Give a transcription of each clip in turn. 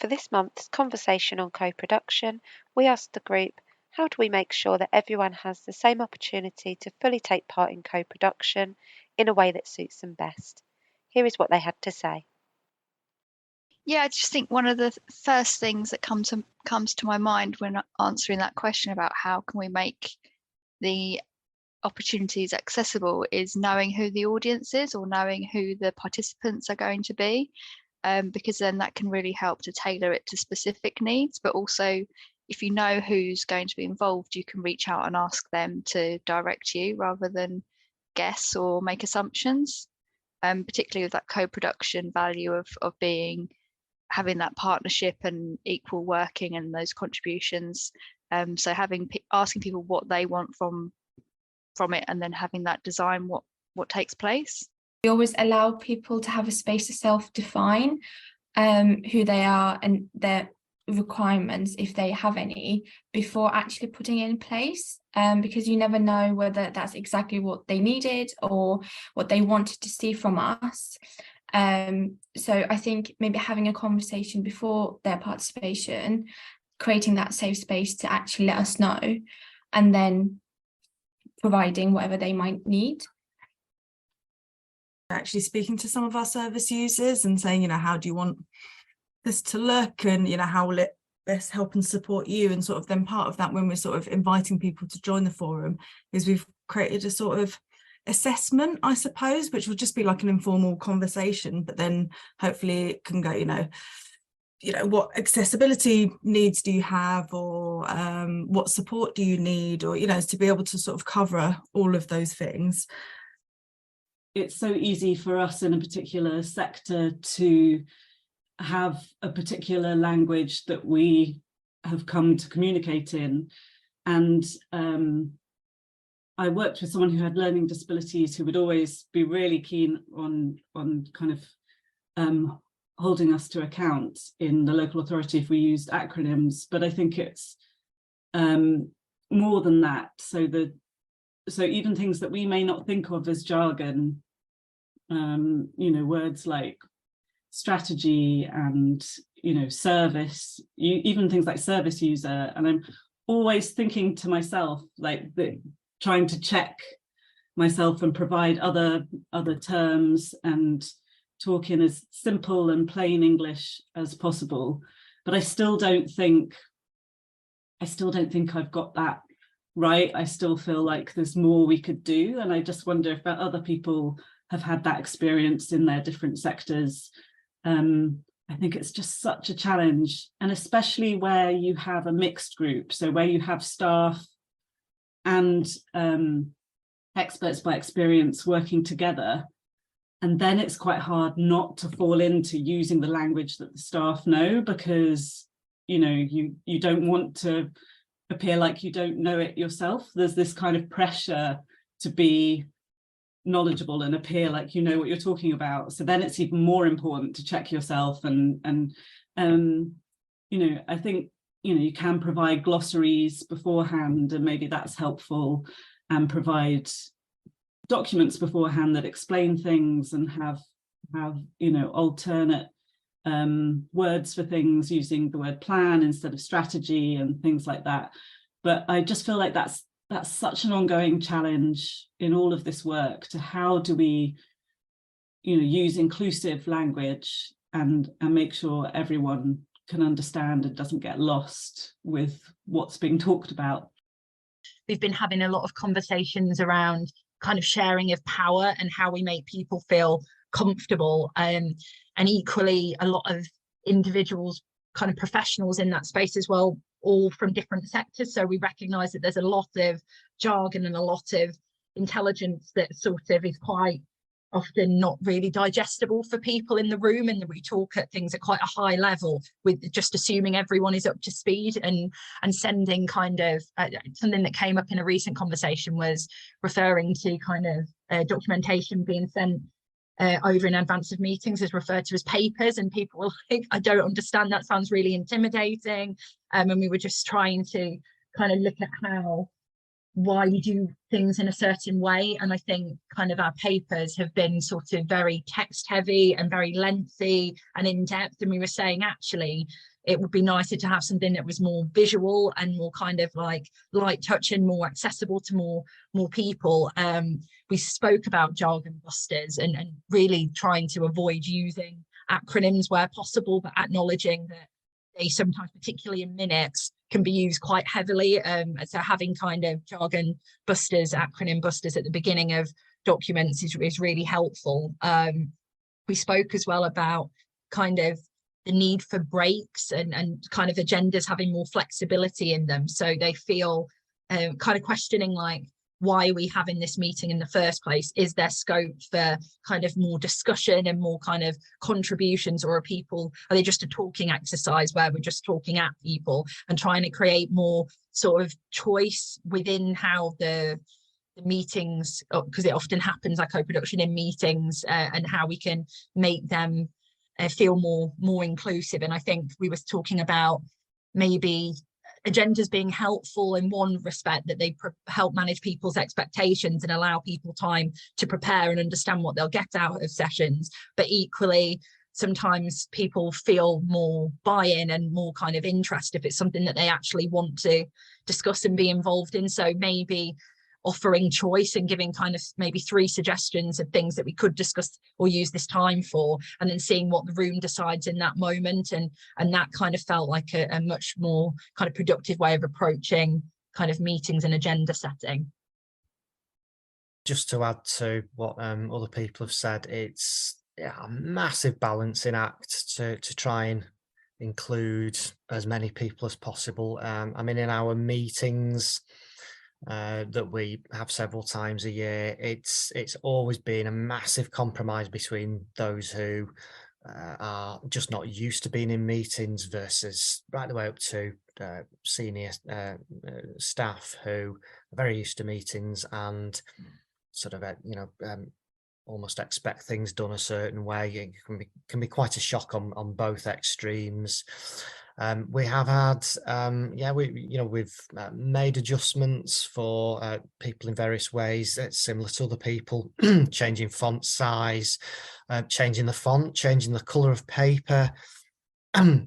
For this month's conversation on co-production, we asked the group, how do we make sure that everyone has the same opportunity to fully take part in co-production in a way that suits them best? Here is what they had to say. Yeah, I just think one of the first things that comes to my mind when answering that question about how can we make the opportunities accessible is knowing who the audience is, or knowing who the participants are going to be, because then that can really help to tailor it to specific needs. But also, if you know who's going to be involved, you can reach out and ask them to direct you rather than guess or make assumptions, particularly with that co-production value of having that partnership and equal working and those contributions. So asking people what they want from it, and then having that design what takes place. We always allow people to have a space to self-define who they are and their requirements, if they have any, before actually putting it in place, because you never know whether that's exactly what they needed or what they wanted to see from us. So I think maybe having a conversation before their participation, creating that safe space to actually let us know, and then providing whatever they might need. Actually speaking to some of our service users and saying, how do you want this to look, and how will it best help and support you? And sort of then part of that, when we're sort of inviting people to join the forum, is we've created a sort of assessment, I suppose, which will just be like an informal conversation, but then hopefully it can go, what accessibility needs do you have, or what support do you need, or to be able to sort of cover all of those things. It's so easy for us in a particular sector to have a particular language that we have come to communicate in. And I worked with someone who had learning disabilities, who would always be really keen on kind of holding us to account in the local authority if we used acronyms. But I think it's more than that. So even things that we may not think of as jargon, words like strategy and service, even things like service user. And I'm always thinking to myself, trying to check myself and provide other terms and talk in as simple and plain English as possible. But I still don't think I've got that right. I still feel like there's more we could do. And I just wonder if other people have had that experience in their different sectors. I think it's just such a challenge, and especially where you have a mixed group, so where you have staff and experts by experience working together, and then it's quite hard not to fall into using the language that the staff know, because you don't want to appear like you don't know it yourself. There's this kind of pressure to be knowledgeable and appear like you know what you're talking about. So then it's even more important to check yourself, and I think you can provide glossaries beforehand, and maybe that's helpful, and provide documents beforehand that explain things, and have alternate words for things, using the word plan instead of strategy and things like that. But I just feel like that's such an ongoing challenge in all of this work, to how do we use inclusive language and make sure everyone can understand and doesn't get lost with what's being talked about. We've been having a lot of conversations around kind of sharing of power and how we make people feel comfortable, and equally a lot of individuals, kind of professionals in that space as well, all from different sectors. So we recognise that there's a lot of jargon and a lot of intelligence that sort of is quite often not really digestible for people in the room, and that we talk at things at quite a high level, with just assuming everyone is up to speed, and sending kind of something that came up in a recent conversation was referring to kind of documentation being sent over in advance of meetings is referred to as papers, and people were like, I don't understand, that sounds really intimidating. And we were just trying to kind of look at why we do things in a certain way. And I think kind of our papers have been sort of very text heavy and very lengthy and in depth, and we were saying actually it would be nicer to have something that was more visual and more kind of like light touch and more accessible to more people. We spoke about jargon busters and really trying to avoid using acronyms where possible, but acknowledging that they sometimes, particularly in minutes, can be used quite heavily. So having kind of jargon busters, acronym busters at the beginning of documents is really helpful. We spoke as well about kind of the need for breaks and kind of agendas having more flexibility in them, so they feel kind of questioning like, why are we having this meeting in the first place? Is there scope for kind of more discussion and more kind of contributions, or are they just a talking exercise where we're just talking at people, and trying to create more sort of choice within how the meetings, because it often happens like co-production in meetings, and how we can make them feel more inclusive. And I think we were talking about maybe agendas being helpful in one respect, that they help manage people's expectations and allow people time to prepare and understand what they'll get out of sessions, but equally sometimes people feel more buy-in and more kind of interest if it's something that they actually want to discuss and be involved in. So maybe offering choice and giving kind of maybe 3 suggestions of things that we could discuss or use this time for, and then seeing what the room decides in that moment. And that kind of felt like a much more kind of productive way of approaching kind of meetings and agenda setting. Just to add to what other people have said, it's a massive balancing act to try and include as many people as possible. I mean, in our meetings that we have several times a year, it's always been a massive compromise between those who are just not used to being in meetings versus right the way up to senior staff who are very used to meetings and sort of almost expect things done a certain way. It can be quite a shock on both extremes. We have had, we've made adjustments for people in various ways. It's similar to other people, changing font size, changing the font, changing the colour of paper,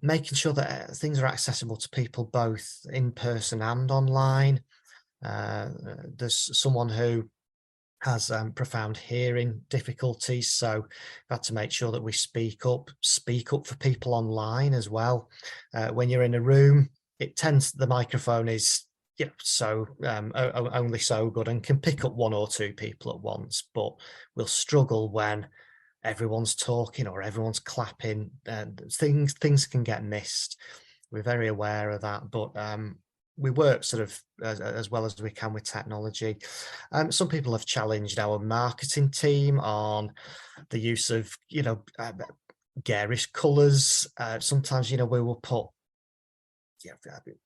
making sure that things are accessible to people both in person and online. There's someone who has profound hearing difficulties, so we've had to make sure that we speak up for people online as well. When you're in a room, the microphone is so only so good and can pick up 1 or 2 people at once, but we'll struggle when everyone's talking or everyone's clapping. Things can get missed. We're very aware of that, but we work sort of as well as we can with technology. Some people have challenged our marketing team on the use of, garish colours. Sometimes, we will put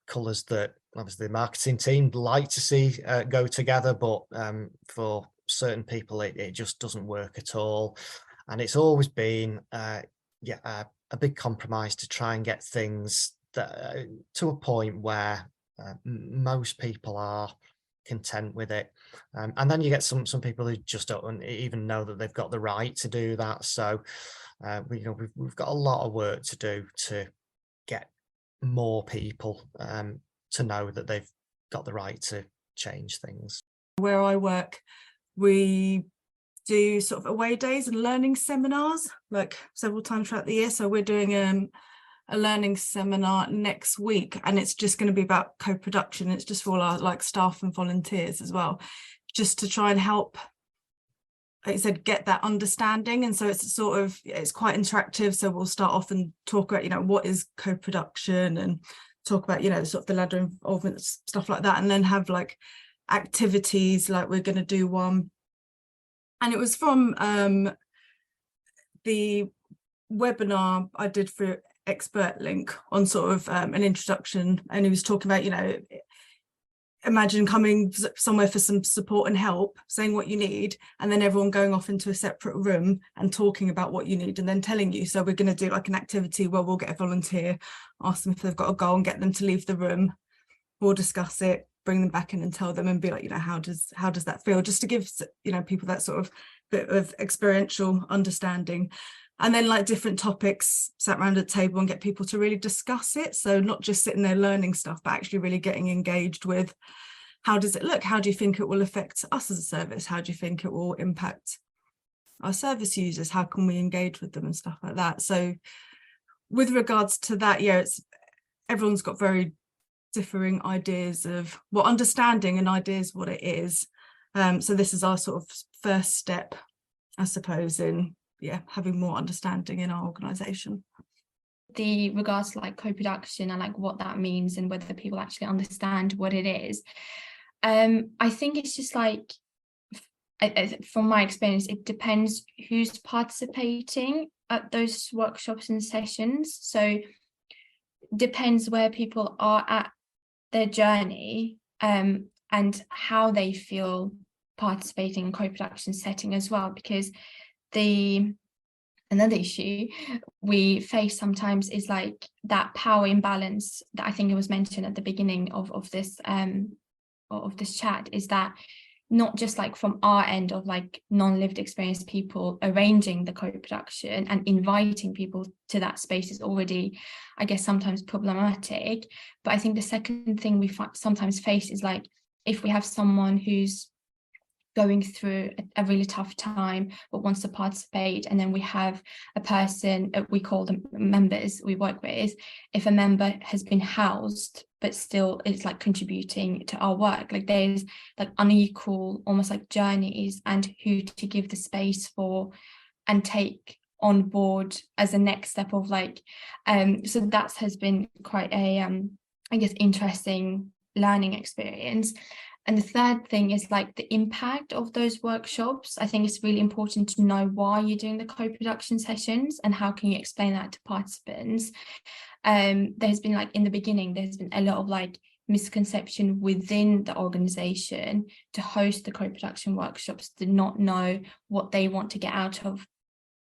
colours that obviously the marketing team like to see go together, but for certain people it just doesn't work at all. And it's always been a big compromise to try and get things to a point where most people are content with it, and then you get some people who just don't even know that they've got the right to do that. So we've got a lot of work to do to get more people to know that they've got the right to change things. Where I work, we do sort of away days and learning seminars like several times throughout the year. So we're doing a learning seminar next week, and it's just going to be about co-production. It's just for all our staff and volunteers as well, just to try and help, like I said, get that understanding. And so it's quite interactive. So we'll start off and talk about what is co-production, and talk about sort of the ladder involvement, stuff like that, and then have like activities. Like we're going to do one, and it was from the webinar I did for Expert Link on sort of an introduction, and he was talking about imagine coming somewhere for some support and help, saying what you need, and then everyone going off into a separate room and talking about what you need and then telling you. So we're going to do like an activity where we'll get a volunteer, ask them if they've got a goal and get them to leave the room. We'll discuss it, bring them back in and tell them, and be like, how does that feel, just to give people that sort of bit of experiential understanding. And then like different topics sat around at the table and get people to really discuss it. So not just sitting there learning stuff, but actually really getting engaged with, how does it look? How do you think it will affect us as a service? How do you think it will impact our service users? How can we engage with them and stuff like that? So with regards to that, yeah, everyone's got very differing ideas of what understanding and ideas what it is. So this is our sort of first step, I suppose, in having more understanding in our organisation. The regards to like co-production and like what that means and whether people actually understand what it is. I think it's just like, from my experience, it depends who's participating at those workshops and sessions. So depends where people are at their journey, and how they feel participating in co-production setting as well, because another issue we face sometimes is like that power imbalance that I think it was mentioned at the beginning of this chat, is that not just like from our end of like non-lived experience people arranging the co-production and inviting people to that space is already, I guess, sometimes problematic. But I think the second thing we sometimes face is like, if we have someone who's going through a really tough time but wants to participate, and then we have a person, we call them members we work with, if a member has been housed but still is like contributing to our work, like there's like unequal almost like journeys and who to give the space for and take on board as a next step of like, so that has been quite a I guess interesting learning experience. And the third thing is like the impact of those workshops. I think it's really important to know why you're doing the co-production sessions and how can you explain that to participants. There's been like in the beginning, there's been a lot of like misconception within the organization to host the co-production workshops, to not know what they want to get out of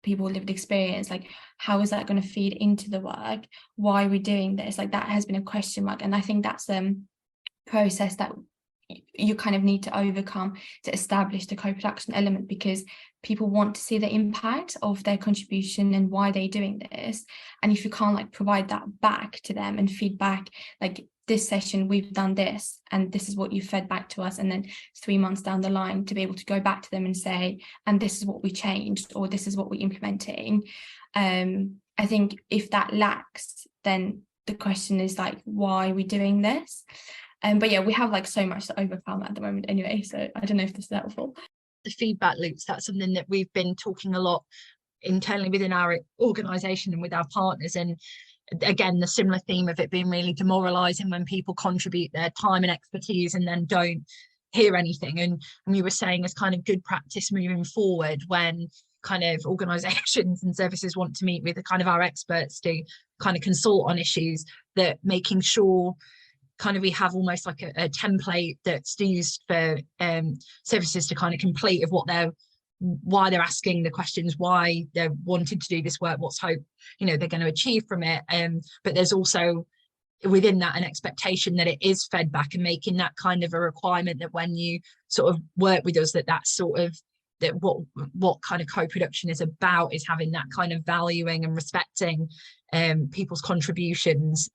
people with lived experience, like how is that going to feed into the work? Why are we doing this? Like that has been a question mark. And I think that's a process that you kind of need to overcome to establish the co-production element, because people want to see the impact of their contribution and why they're doing this. And if you can't like provide that back to them and feedback, like this session we've done this and this is what you fed back to us, and then 3 months down the line to be able to go back to them and say, and this is what we changed, or this is what we're implementing. I think if that lacks, then the question is like, why are we doing this? But yeah, we have like so much to overcome at the moment anyway, so I don't know if this is helpful. The feedback loops, that's something that we've been talking a lot internally within our organisation and with our partners. And again, the similar theme of it being really demoralising when people contribute their time and expertise and then don't hear anything. And we were saying as kind of good practice moving forward, when kind of organisations and services want to meet with the kind of our experts to kind of consult on issues, that making sure kind of we have almost like a template that's used for services to kind of complete of why they're asking the questions, why they're wanting to do this work, what's hope they're going to achieve from it. But there's also within that an expectation that it is fed back, and making that kind of a requirement that when you sort of work with us, that's sort of that what kind of co-production is about, is having that kind of valuing and respecting people's contributions,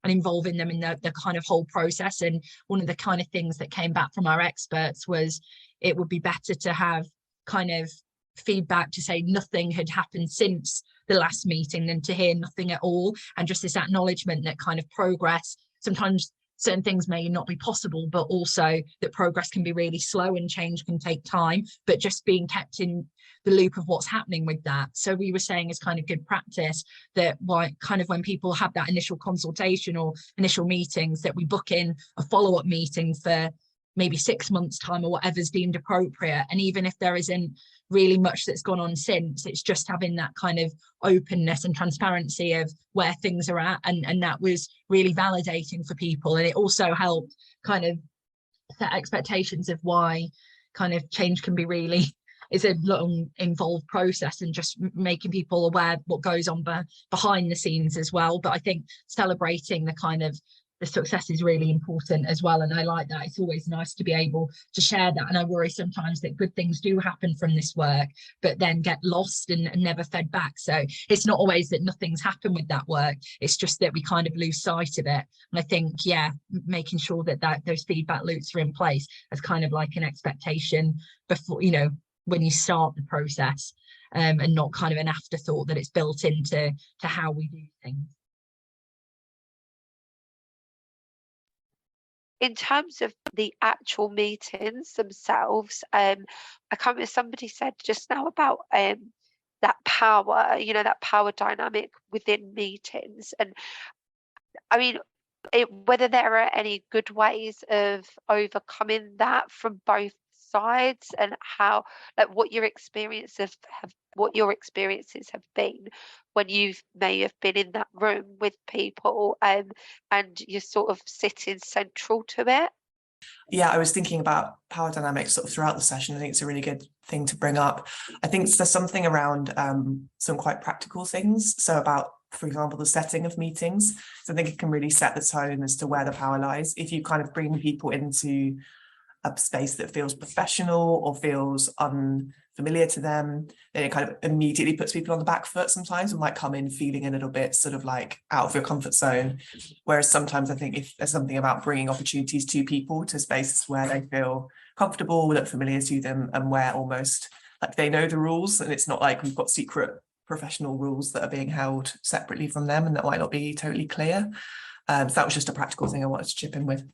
and involving them in the kind of whole process. And one of the kind of things that came back from our experts was it would be better to have kind of feedback to say nothing had happened since the last meeting than to hear nothing at all. And just this acknowledgement that kind of progress, sometimes certain things may not be possible, but also that progress can be really slow and change can take time, but just being kept in the loop of what's happening with that. So we were saying as kind of good practice that when people have that initial consultation or initial meetings, that we book in a follow-up meeting for maybe 6 months time or whatever's deemed appropriate. And even if there isn't really much that's gone on since, it's just having that kind of openness and transparency of where things are at, and that was really validating for people. And it also helped kind of set expectations of why kind of change can be really, it's a long involved process, and just making people aware what goes on behind the scenes as well. But I think celebrating the kind of the success is really important as well. And I like that. It's always nice to be able to share that. And I worry sometimes that good things do happen from this work, but then get lost and never fed back. So it's not always that nothing's happened with that work. It's just that we kind of lose sight of it. And I think, yeah, making sure that those feedback loops are in place as kind of like an expectation before, you know, when you start the process, and not kind of an afterthought that it's built into how we do things. In terms of the actual meetings themselves, I can't remember, somebody said just now about that power, you know, that power dynamic within meetings. And I mean, whether there are any good ways of overcoming that from both sides, and how, like, what your experiences have been when you've may have been in that room with people, and you're sort of sitting central to it. Yeah, I was thinking about power dynamics sort of throughout the session. I think it's a really good thing to bring up. I think there's something around some quite practical things. So about, for example, the setting of meetings. So I think it can really set the tone as to where the power lies. If you kind of bring people into a space that feels professional or feels unfamiliar to them, then it kind of immediately puts people on the back foot sometimes, and might come in feeling a little bit sort of like out of your comfort zone. Whereas sometimes I think if there's something about bringing opportunities to people, to spaces where they feel comfortable, that familiar to them, and where almost like they know the rules, and it's not like we've got secret professional rules that are being held separately from them and that might not be totally clear. So that was just a practical thing I wanted to chip in with.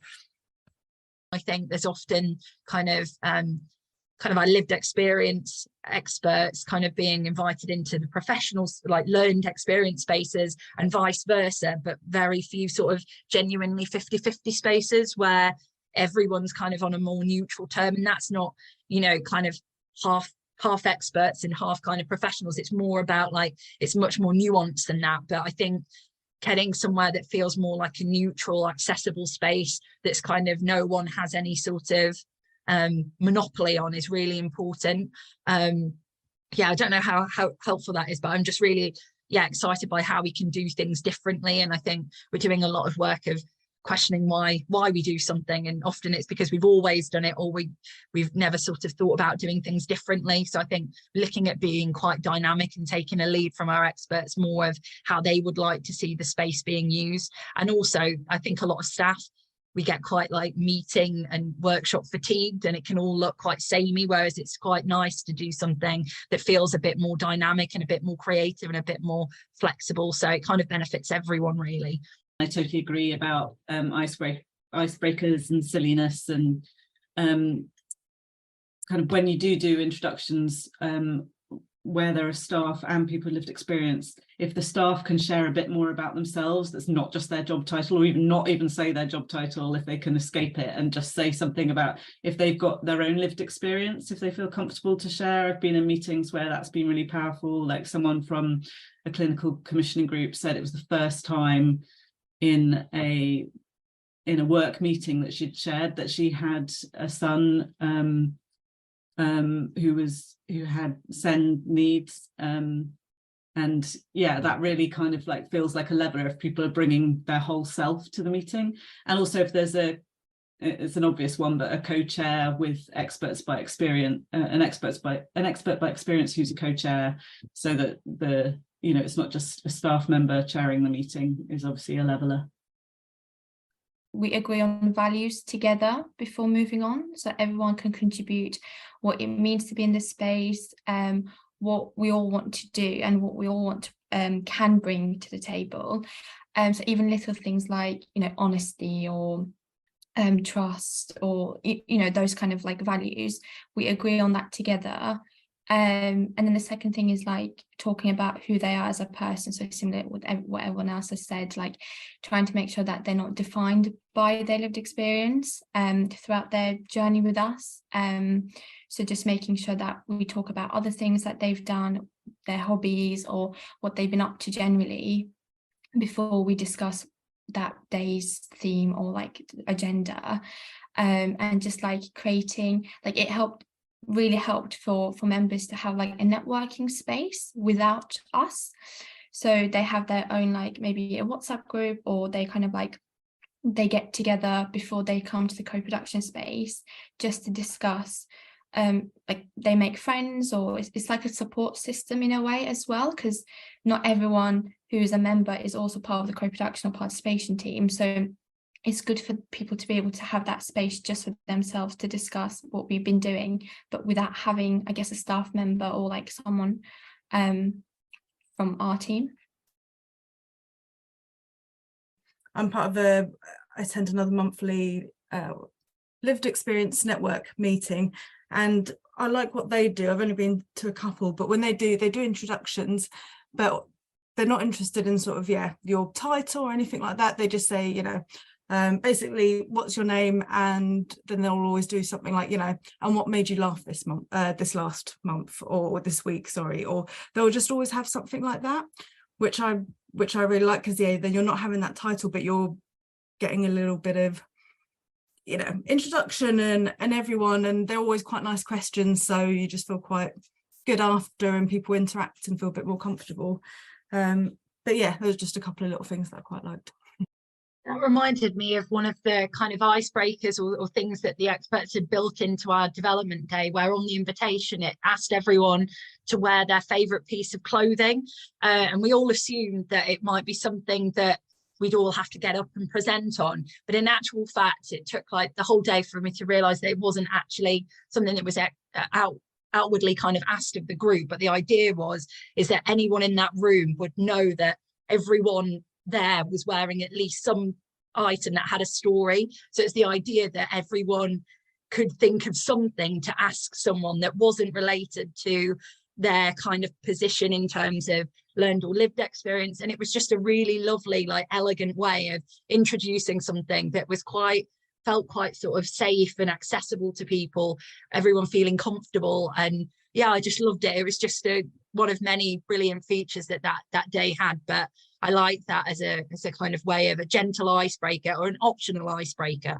I think there's often kind of our lived experience experts kind of being invited into the professionals, like learned experience spaces, and vice versa, but very few sort of genuinely 50-50 spaces where everyone's kind of on a more neutral term. And that's not, you know, kind of half experts and half kind of professionals. It's more about, like, it's much more nuanced than that. But I think getting somewhere that feels more like a neutral, accessible space that's kind of no one has any sort of monopoly on is really important. Yeah, I don't know how helpful that is, but I'm just really, yeah, excited by how we can do things differently. And I think we're doing a lot of work of questioning why we do something, and often it's because we've always done it, or we've never sort of thought about doing things differently. So I think looking at being quite dynamic and taking a lead from our experts more of how they would like to see the space being used. And also I think a lot of staff, we get quite like meeting and workshop fatigued, and it can all look quite samey, whereas it's quite nice to do something that feels a bit more dynamic and a bit more creative and a bit more flexible. So it kind of benefits everyone, really. I totally agree about icebreakers and silliness, and kind of when you do introductions where there are staff and people with lived experience, if the staff can share a bit more about themselves, that's not just their job title, or even not even say their job title, if they can escape it and just say something about if they've got their own lived experience, if they feel comfortable to share. I've been in meetings where that's been really powerful. Like someone from a clinical commissioning group said it was the first time in a work meeting that she'd shared that she had a son who had SEND needs, and yeah, that really kind of like feels like a leveler if people are bringing their whole self to the meeting. And also if there's it's an obvious one, but a co-chair with experts by experience, an expert by experience who's a co-chair, so that it's not just a staff member chairing the meeting, is obviously a leveler. We agree on values together before moving on, so everyone can contribute what it means to be in the space, what we all want to do and what we all want to can bring to the table. So even little things like, honesty or trust, or those kind of like values, we agree on that together. And then the second thing is like talking about who they are as a person, so similar with what everyone else has said, like trying to make sure that they're not defined by their lived experience throughout their journey with us. So just making sure that we talk about other things that they've done, their hobbies or what they've been up to generally, before we discuss that day's theme or like agenda. And just like creating, like it really helped for members to have like a networking space without us. So they have their own, like maybe a WhatsApp group, or they kind of like they get together before they come to the co-production space just to discuss, like they make friends, or it's like a support system in a way as well, because not everyone who's a member is also part of the co-production or participation team. So it's good for people to be able to have that space just for themselves to discuss what we've been doing, but without having, I guess, a staff member or like someone from our team. I'm part of I attend another monthly lived experience network meeting, and I like what they do. I've only been to a couple, but when they do introductions, but they're not interested in sort of, your title or anything like that. They just say, basically, what's your name? And then they'll always do something like, and what made you laugh this month, this last month, or this week, sorry, or they'll just always have something like that, which I really like, because then you're not having that title, but you're getting a little bit of, introduction and everyone, and they're always quite nice questions, so you just feel quite good after, and people interact and feel a bit more comfortable. But yeah, there's just a couple of little things that I quite liked. That reminded me of one of the kind of icebreakers or things that the experts had built into our development day, where on the invitation it asked everyone to wear their favourite piece of clothing, and we all assumed that it might be something that we'd all have to get up and present on, but in actual fact it took like the whole day for me to realise that it wasn't actually something that was outwardly kind of asked of the group, but the idea is that anyone in that room would know that everyone there was wearing at least some item that had a story. So it's the idea that everyone could think of something to ask someone that wasn't related to their kind of position in terms of learned or lived experience. And it was just a really lovely, like elegant way of introducing something that was felt quite sort of safe and accessible to people, everyone feeling comfortable. And yeah, I just loved it. It was just one of many brilliant features that day had. But I like that as a kind of way of a gentle icebreaker, or an optional icebreaker.